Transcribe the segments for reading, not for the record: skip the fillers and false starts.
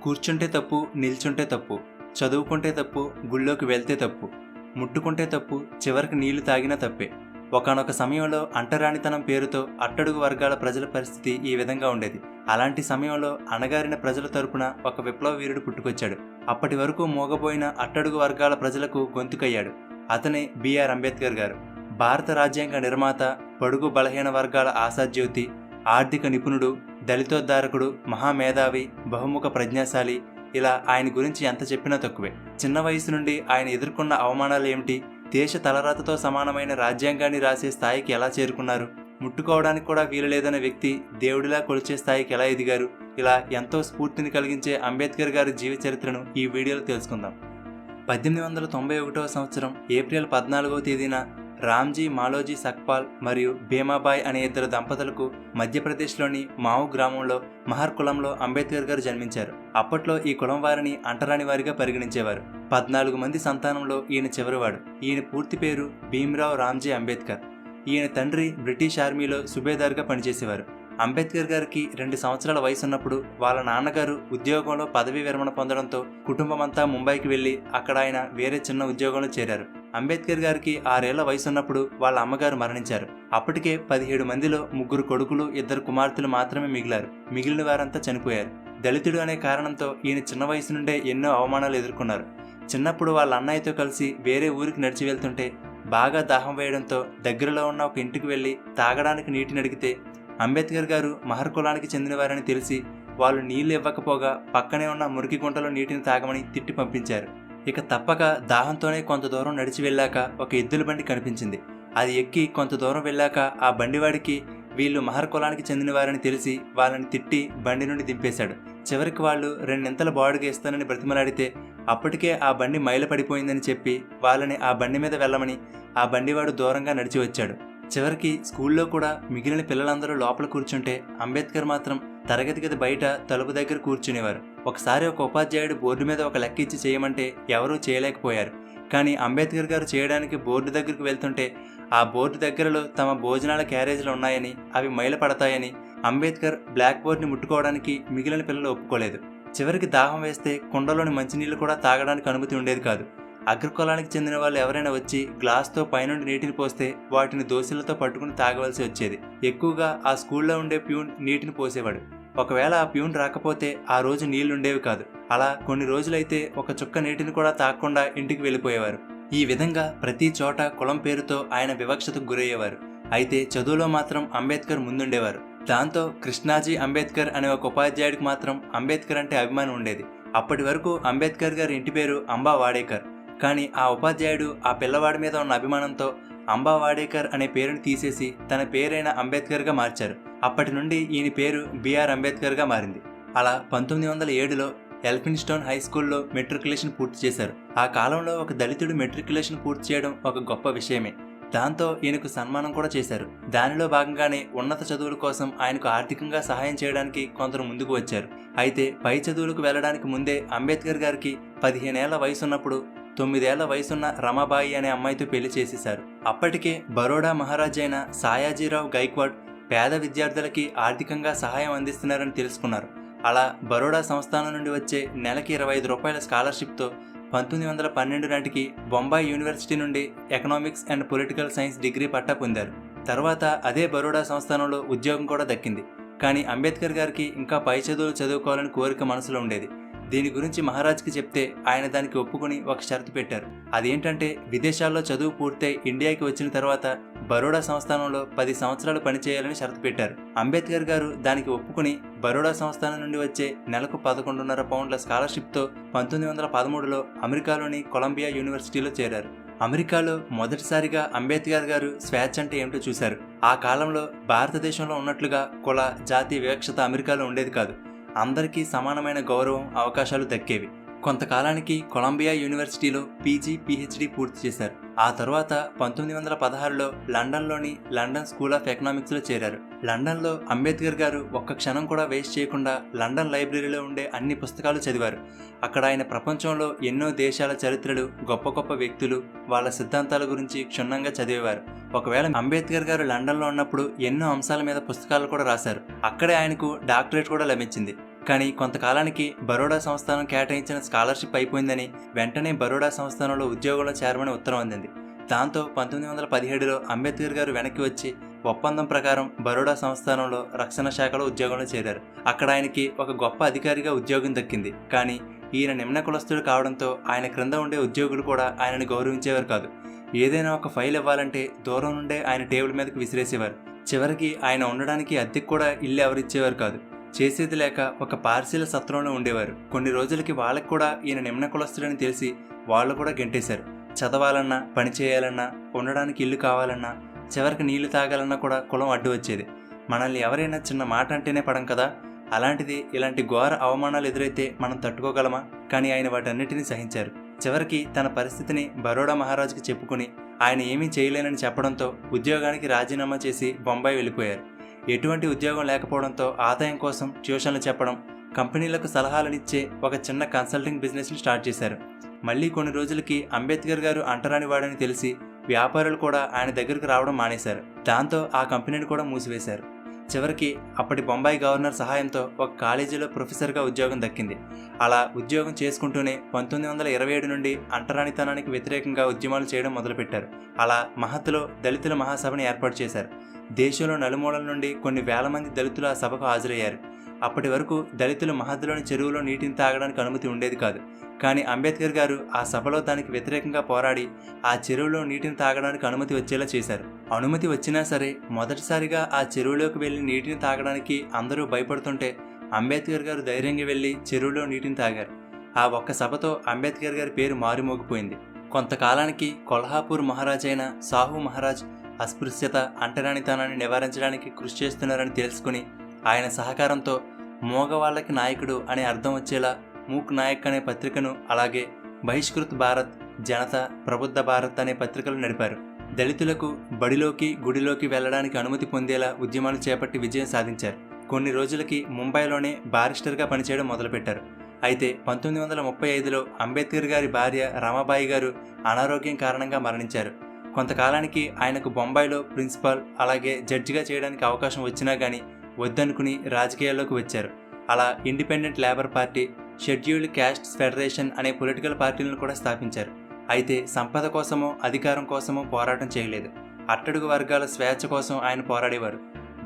కూర్చుంటే తప్పు, నిల్చుంటే తప్పు, చదువుకుంటే తప్పు, గుళ్ళోకి వెళ్తే తప్పు, ముట్టుకుంటే తప్పు, చివరికి నీళ్లు తాగినా తప్పే. ఒకానొక సమయంలో అంటరానితనం పేరుతో అట్టడుగు వర్గాల ప్రజల పరిస్థితి ఈ విధంగా ఉండేది. అలాంటి సమయంలో అణగారిన ప్రజల తరపున ఒక విప్లవ వీరుడు పుట్టుకొచ్చాడు. అప్పటి వరకు మోగబోయిన అట్టడుగు వర్గాల ప్రజలకు గొంతుకయ్యాడు. అతనే బిఆర్ అంబేద్కర్ గారు. భారత రాజ్యాంగ నిర్మాత, బడుగు బలహీన వర్గాల ఆశాజ్యోతి, ఆర్థిక నిపుణుడు, దళితోద్ధారకుడు, మహామేధావి, బహుముఖ ప్రజ్ఞాశాలి. ఇలా ఆయన గురించి ఎంత చెప్పినా తక్కువే. చిన్న వయసు నుండి ఆయన ఎదుర్కొన్న అవమానాలు ఏమిటి, దేశ తలరాతతో సమానమైన రాజ్యాంగాన్ని రాసే స్థాయికి ఎలా చేరుకున్నారు, ముట్టుకోవడానికి కూడా వీలు లేదన్న వ్యక్తి దేవుడిలా కొలిచే స్థాయికి ఎలా ఎదిగారు, ఇలా ఎంతో స్ఫూర్తిని కలిగించే అంబేద్కర్ గారి జీవిత చరిత్రను ఈ వీడియోలో తెలుసుకుందాం. 1891వ సంవత్సరం ఏప్రిల్ 14వ తేదీన రామ్జీ మాలోజీ సక్పాల్ మరియు భీమాబాయ్ అనే ఇద్దరు దంపతులకు మధ్యప్రదేశ్లోని మావు గ్రామంలో మహర్ కులంలో అంబేద్కర్ గారు జన్మించారు. అప్పట్లో ఈ కులం వారిని అంటరాని వారిగా పరిగణించేవారు. 14 మంది సంతానంలో ఈయన చివరివాడు. ఈయన పూర్తి పేరు భీమ్రావ్ రామ్జీ అంబేద్కర్. ఈయన తండ్రి బ్రిటిష్ ఆర్మీలో సుబేదార్గా పనిచేసేవారు. అంబేద్కర్ గారికి 2 సంవత్సరాల వయసు ఉన్నప్పుడు వాళ్ళ నాన్నగారు ఉద్యోగంలో పదవీ విరమణ పొందడంతో కుటుంబమంతా ముంబైకి వెళ్లి అక్కడ ఆయన వేరే చిన్న ఉద్యోగంలో చేరారు. అంబేద్కర్ గారికి 6 ఏళ్ల వయసున్నప్పుడు వాళ్ళ అమ్మగారు మరణించారు. అప్పటికే 17 మందిలో 3 కొడుకులు, 2 కుమార్తెలు మాత్రమే మిగిలారు. మిగిలిన వారంతా చనిపోయారు. దళితుడు అనే కారణంతో ఈయన చిన్న వయసు నుండే ఎన్నో అవమానాలు ఎదుర్కొన్నారు. చిన్నప్పుడు వాళ్ళ అన్నయ్యతో కలిసి వేరే ఊరికి నడిచి వెళ్తుంటే బాగా దాహం వేయడంతో దగ్గరలో ఉన్న ఒక ఇంటికి వెళ్లి తాగడానికి నీటిని అడిగితే అంబేద్కర్ గారు మహర్ కులానికి చెందినవారని తెలిసి వాళ్ళు నీళ్లు ఇవ్వకపోగా పక్కనే ఉన్న మురికి గుంటలో నీటిని తాగమని తిట్టి పంపించారు. ఇక తప్పక దాహంతోనే కొంత దూరం నడిచి వెళ్ళాక ఒక ఎద్దుల బండి కనిపించింది. అది ఎక్కి కొంత దూరం వెళ్ళాక ఆ బండివాడికి వీళ్ళు మహర్ కులానికి చెందినవారని తెలిసి వాళ్ళని తిట్టి బండి నుండి దింపేశాడు. చివరికి వాళ్ళు 2 బాడుగ ఇస్తానని బ్రతిమలాడితే అప్పటికే ఆ బండి మైల పడిపోయిందని చెప్పి వాళ్ళని ఆ బండి మీద వెళ్ళమని ఆ బండివాడు దూరంగా నడిచి వచ్చాడు. చివరికి స్కూల్లో కూడా మిగిలిన పిల్లలందరూ లోపల కూర్చుంటే అంబేద్కర్ మాత్రం తరగతి గది బయట తలుపు దగ్గర కూర్చునేవారు. ఒకసారి ఒక ఉపాధ్యాయుడు బోర్డు మీద ఒక లెక్క ఇచ్చి చేయమంటే ఎవరూ చేయలేకపోయారు. కానీ అంబేద్కర్ గారు చేయడానికి బోర్డు దగ్గరకు వెళ్తుంటే ఆ బోర్డు దగ్గరలో తమ భోజనాల క్యారేజీలు ఉన్నాయని, అవి మైల పడతాయని అంబేద్కర్ బ్లాక్ బోర్డుని ముట్టుకోవడానికి మిగిలిన పిల్లలు ఒప్పుకోలేదు. చివరికి దాహం వేస్తే కుండలోని మంచినీళ్లు కూడా తాగడానికి అనుమతి ఉండేది కాదు. అగ్రకులానికి చెందిన వాళ్ళు ఎవరైనా వచ్చి గ్లాస్తో పైనుండి నీటిని పోస్తే వాటిని దోశలతో పట్టుకుని తాగవలసి వచ్చేది. ఎక్కువగా ఆ స్కూల్లో ఉండే ప్యూన్ నీటిని పోసేవాడు. ఒకవేళ ఆ ప్యూన్ రాకపోతే ఆ రోజు నీళ్లుండేవి కాదు. అలా కొన్ని రోజులైతే ఒక చుక్క నీటిని కూడా తాగకుండా ఇంటికి వెళ్ళిపోయేవారు. ఈ విధంగా ప్రతి చోట కులం పేరుతో ఆయన వివక్షతకు గురయ్యేవారు. అయితే చదువులో మాత్రం అంబేద్కర్ ముందుండేవారు. దాంతో కృష్ణాజీ అంబేద్కర్ అనే ఒక ఉపాధ్యాయుడికి మాత్రం అంబేద్కర్ అంటే అభిమానం ఉండేది. అప్పటి వరకు అంబేద్కర్ గారి ఇంటి పేరు అంబా వాడేకర్. కానీ ఆ ఉపాధ్యాయుడు ఆ పిల్లవాడి మీద ఉన్న అభిమానంతో అంబా వాడేకర్ అనే పేరుని తీసేసి తన పేరైన అంబేద్కర్గా మార్చారు. అప్పటి నుండి ఈయన పేరు బిఆర్ అంబేద్కర్గా మారింది. అలా 1907లో ఎల్ఫిన్స్టోన్ హై స్కూల్లో మెట్రికులేషన్ పూర్తి చేశారు. ఆ కాలంలో ఒక దళితుడు మెట్రికులేషన్ పూర్తి చేయడం ఒక గొప్ప విషయమే. దాంతో ఈయనకు సన్మానం కూడా చేశారు. దానిలో భాగంగానే ఉన్నత చదువుల కోసం ఆయనకు ఆర్థికంగా సహాయం చేయడానికి కొందరు ముందుకు వచ్చారు. అయితే పై చదువులకు వెళ్లడానికి ముందే అంబేద్కర్ గారికి 15 ఏళ్ల వయసున్నప్పుడు 9 ఏళ్ల వయసున్న రమాబాయి అనే అమ్మాయితో పెళ్లి చేసేశారు. అప్పటికే బరోడా మహారాజు అయిన సాయాజీరావు గైక్వాడ్ పేద విద్యార్థులకి ఆర్థికంగా సహాయం అందిస్తున్నారని తెలుసుకున్నారు. అలా బరోడా సంస్థానం నుండి వచ్చే నెలకి 25 రూపాయల స్కాలర్షిప్తో 1912 నాటికి బొంబాయి యూనివర్సిటీ నుండి economics and political science degree పట్టా పొందారు. తర్వాత అదే బరోడా సంస్థానంలో ఉద్యోగం కూడా దక్కింది. కానీ అంబేద్కర్ గారికి ఇంకా పై చదువులు చదువుకోవాలని కోరిక మనసులో ఉండేది. దీని గురించి మహారాజ్కి చెప్తే ఆయన దానికి ఒప్పుకొని ఒక షరతు పెట్టారు. అదేంటంటే విదేశాల్లో చదువు పూర్తయి ఇండియాకి వచ్చిన తర్వాత బరోడా సంస్థానంలో 10 సంవత్సరాలు పనిచేయాలని షరతు పెట్టారు. అంబేద్కర్ గారు దానికి ఒప్పుకొని బరోడా సంస్థానం నుండి వచ్చే నెలకు 11.5 పౌండ్ల స్కాలర్షిప్తో 1913లో అమెరికాలోని కొలంబియా యూనివర్సిటీలో చేరారు. అమెరికాలో మొదటిసారిగా అంబేద్కర్ గారు స్వేచ్ఛ అంటే ఏమిటో చూశారు. ఆ కాలంలో భారతదేశంలో ఉన్నట్లుగా కుల, జాతి వివక్షత అమెరికాలో ఉండేది కాదు. అందరికీ సమానమైన గౌరవం, అవకాశాలు దక్కేవి. కొంతకాలానికి కొలంబియా యూనివర్సిటీలో పీజీ, పీహెచ్డీ పూర్తి చేశారు. ఆ తర్వాత 1916లో లండన్లోని లండన్ స్కూల్ ఆఫ్ ఎకనామిక్స్లో చేరారు. లండన్లో అంబేద్కర్ గారు ఒక్క క్షణం కూడా వేస్ట్ చేయకుండా లండన్ లైబ్రరీలో ఉండే అన్ని పుస్తకాలు చదివారు. అక్కడ ఆయన ప్రపంచంలో ఎన్నో దేశాల చరిత్రలు, గొప్ప గొప్ప వ్యక్తులు, వాళ్ళ సిద్ధాంతాల గురించి క్షుణ్ణంగా చదివేవారు. ఒకవేళ అంబేద్కర్ గారు లండన్లో ఉన్నప్పుడు ఎన్నో అంశాల మీద పుస్తకాలు కూడా రాశారు. అక్కడే ఆయనకు డాక్టరేట్ కూడా లభించింది. కానీ కొంతకాలానికి బరోడా సంస్థానం కేటాయించిన స్కాలర్షిప్ అయిపోయిందని వెంటనే బరోడా సంస్థానంలో ఉద్యోగంలో చేరమని ఉత్తరం అందింది. దాంతో 1917లో అంబేద్కర్ గారు వెనక్కి వచ్చి ఒప్పందం ప్రకారం బరోడా సంస్థానంలో రక్షణ శాఖలో ఉద్యోగంలో చేరారు. అక్కడ ఆయనకి ఒక గొప్ప అధికారిగా ఉద్యోగం దక్కింది. కానీ ఈయన నిమ్న కులస్తుడు కావడంతో ఆయన క్రింద ఉండే ఉద్యోగులు కూడా ఆయనను గౌరవించేవారు కాదు. ఏదైనా ఒక ఫైల్ ఇవ్వాలంటే దూరం నుండే ఆయన టేబుల్ మీదకి విసిరేసేవారు. చివరికి ఆయన ఉండడానికి అద్దెకు కూడా ఇల్లు ఎవరిచ్చేవారు కాదు. చేసేది లేక ఒక పార్సీల సత్రంలో ఉండేవారు. కొన్ని రోజులకి వాళ్ళకి కూడా ఈయన నిమ్న కులస్తుడని తెలిసి వాళ్ళు కూడా గెంటేశారు. చదవాలన్నా, పని చేయాలన్నా, ఉండడానికి ఇల్లు కావాలన్నా, చివరికి నీళ్లు తాగాలన్నా కూడా కులం అడ్డు వచ్చేది. మనల్ని ఎవరైనా చిన్న మాట అంటేనే పడం కదా, అలాంటిది ఇలాంటి ఘోర అవమానాలు ఎదురైతే మనం తట్టుకోగలమా? కానీ ఆయన వాటన్నిటినీ సహించారు. చివరికి తన పరిస్థితిని బరోడా మహారాజుకి చెప్పుకుని ఆయన ఏమీ చేయలేనని చెప్పడంతో ఉద్యోగానికి రాజీనామా చేసి బొంబాయి వెళ్ళిపోయారు. ఎటువంటి ఉద్యోగం లేకపోవడంతో ఆదాయం కోసం ట్యూషన్లు చెప్పడం, కంపెనీలకు సలహాలనిచ్చే ఒక చిన్న కన్సల్టింగ్ బిజినెస్ని స్టార్ట్ చేశారు. మళ్ళీ కొన్ని రోజులకి అంబేద్కర్ గారు అంటరాని వాడని తెలిసి వ్యాపారులు కూడా ఆయన దగ్గరకు రావడం మానేశారు. దాంతో ఆ కంపెనీని కూడా మూసివేశారు. చివరికి అప్పటి బొంబాయి గవర్నర్ సహాయంతో ఒక కాలేజీలో ప్రొఫెసర్గా ఉద్యోగం దక్కింది. అలా ఉద్యోగం చేసుకుంటూనే 1927 నుండి అంటరానితనానికి వ్యతిరేకంగా ఉద్యమాలు చేయడం మొదలుపెట్టారు. అలా మహత్లో దళితుల మహాసభని ఏర్పాటు చేశారు. దేశంలో నలుమూలల నుండి కొన్ని వేల మంది దళితులు ఆ సభకు హాజరయ్యారు. అప్పటి వరకు దళితులు మహద్లోని చెరువులో నీటిని తాగడానికి అనుమతి ఉండేది కాదు. కానీ అంబేద్కర్ గారు ఆ సభలో దానికి వ్యతిరేకంగా పోరాడి ఆ చెరువులో నీటిని తాగడానికి అనుమతి వచ్చేలా చేశారు. అనుమతి వచ్చినా సరే మొదటిసారిగా ఆ చెరువులోకి వెళ్ళి నీటిని తాగడానికి అందరూ భయపడుతుంటే అంబేద్కర్ గారు ధైర్యంగా వెళ్ళి చెరువులో నీటిని తాగారు. ఆ ఒక్క సభతో అంబేద్కర్ గారి పేరు మారుమోగిపోయింది. కొంతకాలానికి కొల్హాపూర్ మహారాజైన సాహు మహారాజ్ అస్పృశ్యత, అంటరానితనాన్ని నివారించడానికి కృషి చేస్తున్నారని తెలుసుకుని ఆయన సహకారంతో మోగవాళ్లకి నాయకుడు అనే అర్థం వచ్చేలా మూక్ నాయక్ అనే పత్రికను, అలాగే బహిష్కృత్ భారత్, జనత, ప్రబుద్ధ భారత్ అనే పత్రికలు నడిపారు. దళితులకు బడిలోకి, గుడిలోకి వెళ్లడానికి అనుమతి పొందేలా ఉద్యమాలు చేపట్టి విజయం సాధించారు. కొన్ని రోజులకి ముంబైలోనే బారిస్టర్గా పనిచేయడం మొదలుపెట్టారు. అయితే 1935లో అంబేద్కర్ గారి భార్య రమాబాయి గారు అనారోగ్యం కారణంగా మరణించారు. కొంతకాలానికి ఆయనకు బొంబాయిలో ప్రిన్సిపాల్, అలాగే జడ్జిగా చేయడానికి అవకాశం వచ్చినా కానీ వద్దనుకుని రాజకీయాల్లోకి వచ్చారు. అలా independent labour party, scheduled castes federation అనే పొలిటికల్ పార్టీలను కూడా స్థాపించారు. అయితే సంపద కోసమో అధికారం కోసమో పోరాటం చేయలేదు. అట్టడుగు వర్గాల స్వేచ్ఛ కోసం ఆయన పోరాడేవారు.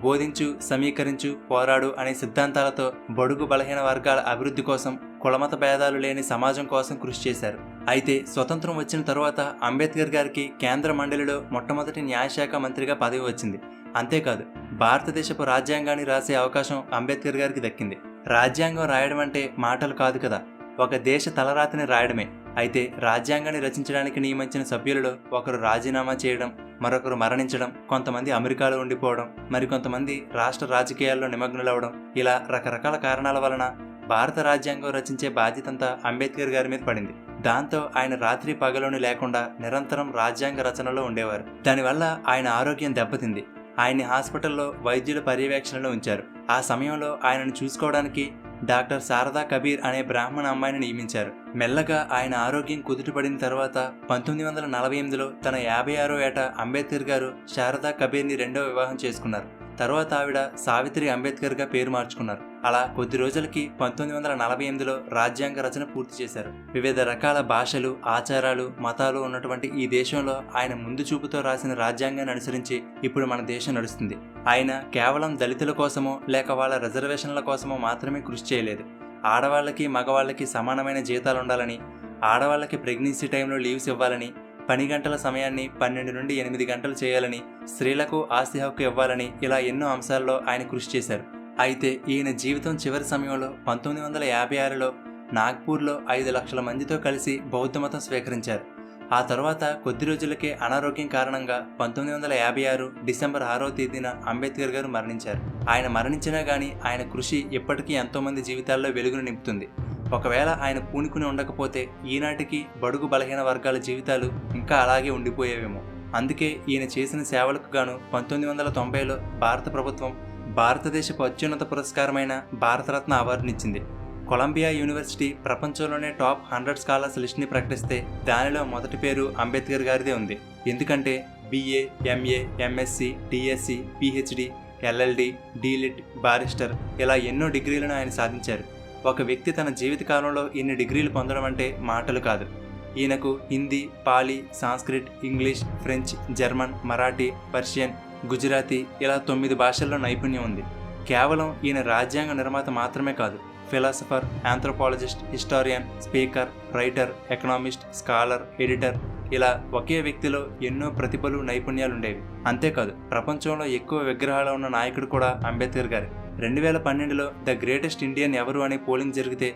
బోధించు, సమీకరించు, పోరాడు అనే సిద్ధాంతాలతో బడుగు బలహీన వర్గాల అభివృద్ధి కోసం, కులమత భేదాలు లేని సమాజం కోసం కృషి చేశారు. అయితే స్వతంత్రం వచ్చిన తరువాత అంబేద్కర్ గారికి కేంద్ర మండలిలో మొట్టమొదటి న్యాయశాఖ మంత్రిగా పదవి వచ్చింది. అంతేకాదు భారతదేశపు రాజ్యాంగాన్ని రాసే అవకాశం అంబేద్కర్ గారికి దక్కింది. రాజ్యాంగం రాయడం అంటే మాటలు కాదు కదా, ఒక దేశ తలరాతిని రాయడమే. అయితే రాజ్యాంగాన్ని రచించడానికి నియమించిన సభ్యులలో ఒకరు రాజీనామా చేయడం, మరొకరు మరణించడం, కొంతమంది అమెరికాలో ఉండిపోవడం, మరికొంతమంది రాష్ట్ర రాజకీయాల్లో నిమగ్నులవడం, ఇలా రకరకాల కారణాల వలన భారత రాజ్యాంగం రచించే బాధ్యతంతా అంబేద్కర్ గారి మీద పడింది. దాంతో ఆయన రాత్రి పగలుని లేకుండా నిరంతరం రాజ్యాంగ రచనలో ఉండేవారు. దానివల్ల ఆయన ఆరోగ్యం దెబ్బతింది. ఆయన్ని హాస్పిటల్లో వైద్యుల పర్యవేక్షణలో ఉంచారు. ఆ సమయంలో ఆయనను చూసుకోవడానికి డాక్టర్ శారదా కబీర్ అనే బ్రాహ్మణ అమ్మాయిని నియమించారు. మెల్లగా ఆయన ఆరోగ్యం కుదుటపడిన తర్వాత 1948లో తన 56వ ఏట అంబేద్కర్ గారు శారదా కబీర్ని రెండో వివాహం చేసుకున్నారు. తర్వాత ఆవిడ సావిత్రి అంబేద్కర్గా పేరు మార్చుకున్నారు. అలా కొద్ది రోజులకి 1948లో రాజ్యాంగ రచన పూర్తి చేశారు. వివిధ రకాల భాషలు, ఆచారాలు, మతాలు ఉన్నటువంటి ఈ దేశంలో ఆయన ముందు చూపుతో రాసిన రాజ్యాంగాన్ని అనుసరించి ఇప్పుడు మన దేశం నడుస్తుంది. ఆయన కేవలం దళితుల కోసమో లేక వాళ్ళ రిజర్వేషన్ల కోసమో మాత్రమే కృషి చేయలేదు. ఆడవాళ్ళకి, మగవాళ్ళకి సమానమైన జీతాలు ఉండాలని, ఆడవాళ్ళకి ప్రెగ్నెన్సీ టైంలో లీవ్స్ ఇవ్వాలని, పని గంటల సమయాన్ని 12 నుండి 8 గంటలు చేయాలని, స్త్రీలకు ఆస్తి హక్కు ఇవ్వాలని, ఇలా ఎన్నో అంశాల్లో ఆయన కృషి చేశారు. అయితే ఈయన జీవితం చివరి సమయంలో 1956లో నాగ్పూర్లో 5 లక్షల మందితో కలిసి బౌద్ధ మతం స్వీకరించారు. ఆ తర్వాత కొద్ది రోజులకే అనారోగ్యం కారణంగా 1956 డిసెంబర్ 6వ తేదీన అంబేద్కర్ గారు మరణించారు. ఆయన మరణించినా కానీ ఆయన కృషి ఇప్పటికీ ఎంతోమంది జీవితాల్లో వెలుగును నింపుతుంది. ఒకవేళ ఆయన పూనుకుని ఉండకపోతే ఈనాటికి బడుగు బలహీన వర్గాల జీవితాలు ఇంకా అలాగే ఉండిపోయేవేమో. అందుకే ఈయన చేసిన సేవలకు గాను 1990లో భారత ప్రభుత్వం భారతదేశపు అత్యున్నత పురస్కారమైన భారతరత్న అవార్డునిచ్చింది. కొలంబియా యూనివర్సిటీ ప్రపంచంలోనే టాప్ 100 స్కాలర్స్ లిస్ట్ని ప్రకటిస్తే దానిలో మొదటి పేరు అంబేద్కర్ గారిదే ఉంది. ఎందుకంటే BA, MA, MSc, DSc, PhD LLD, delete, barrister ఇలా ఎన్నో డిగ్రీలను ఆయన సాధించారు. ఒక వ్యక్తి తన జీవితకాలంలో ఇన్ని డిగ్రీలు పొందడం అంటే మాటలు కాదు. ఈయనకు Hindi, Pali, Sanskrit, English, French, German, Marathi, Persian, Gujarati ఇలా 9 భాషల్లో నైపుణ్యం ఉంది. కేవలం ఈయన రాజ్యాంగ నిర్మాత మాత్రమే కాదు, philosopher, anthropologist, historian, speaker, writer, economist, scholar, editor ఇలా ఒకే వ్యక్తిలో ఎన్నో ప్రతిభలు, నైపుణ్యాలు ఉండేవి. అంతేకాదు ప్రపంచంలో ఎక్కువ విగ్రహాలు ఉన్న నాయకుడు కూడా అంబేద్కర్ గారే. 2012లో ద గ్రేటెస్ట్ ఇండియన్ ఎవరు అనే పోలింగ్ జరిగితే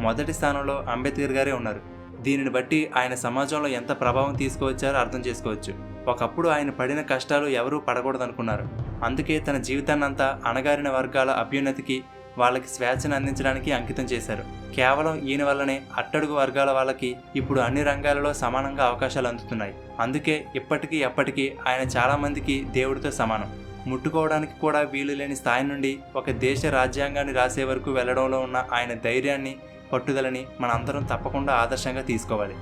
మొదటి స్థానంలో అంబేద్కర్ గారే ఉన్నారు. దీనిని బట్టి ఆయన సమాజంలో ఎంత ప్రభావం తీసుకువచ్చారో అర్థం చేసుకోవచ్చు. ఒకప్పుడు ఆయన పడిన కష్టాలు ఎవరూ పడకూడదనుకున్నారు. అందుకే తన జీవితాన్నంతా అణగారిన వర్గాల అభ్యున్నతికి, వాళ్ళకి స్వేచ్ఛను అందించడానికి అంకితం చేశారు. కేవలం ఈయన వల్లనే అట్టడుగు వర్గాల వాళ్ళకి ఇప్పుడు అన్ని రంగాలలో సమానంగా అవకాశాలు అందుతున్నాయి. అందుకే ఇప్పటికీ ఎప్పటికీ ఆయన చాలామందికి దేవుడితో సమానం. ముట్టుకోవడానికి కూడా వీలు లేని స్థాయి నుండి ఒక దేశ రాజ్యాంగాన్ని రాసే వరకు వెళ్లడంలో ఉన్న ఆయన ధైర్యాన్ని, పట్టుదలని మనందరం తప్పకుండా ఆదర్శంగా తీసుకోవాలి.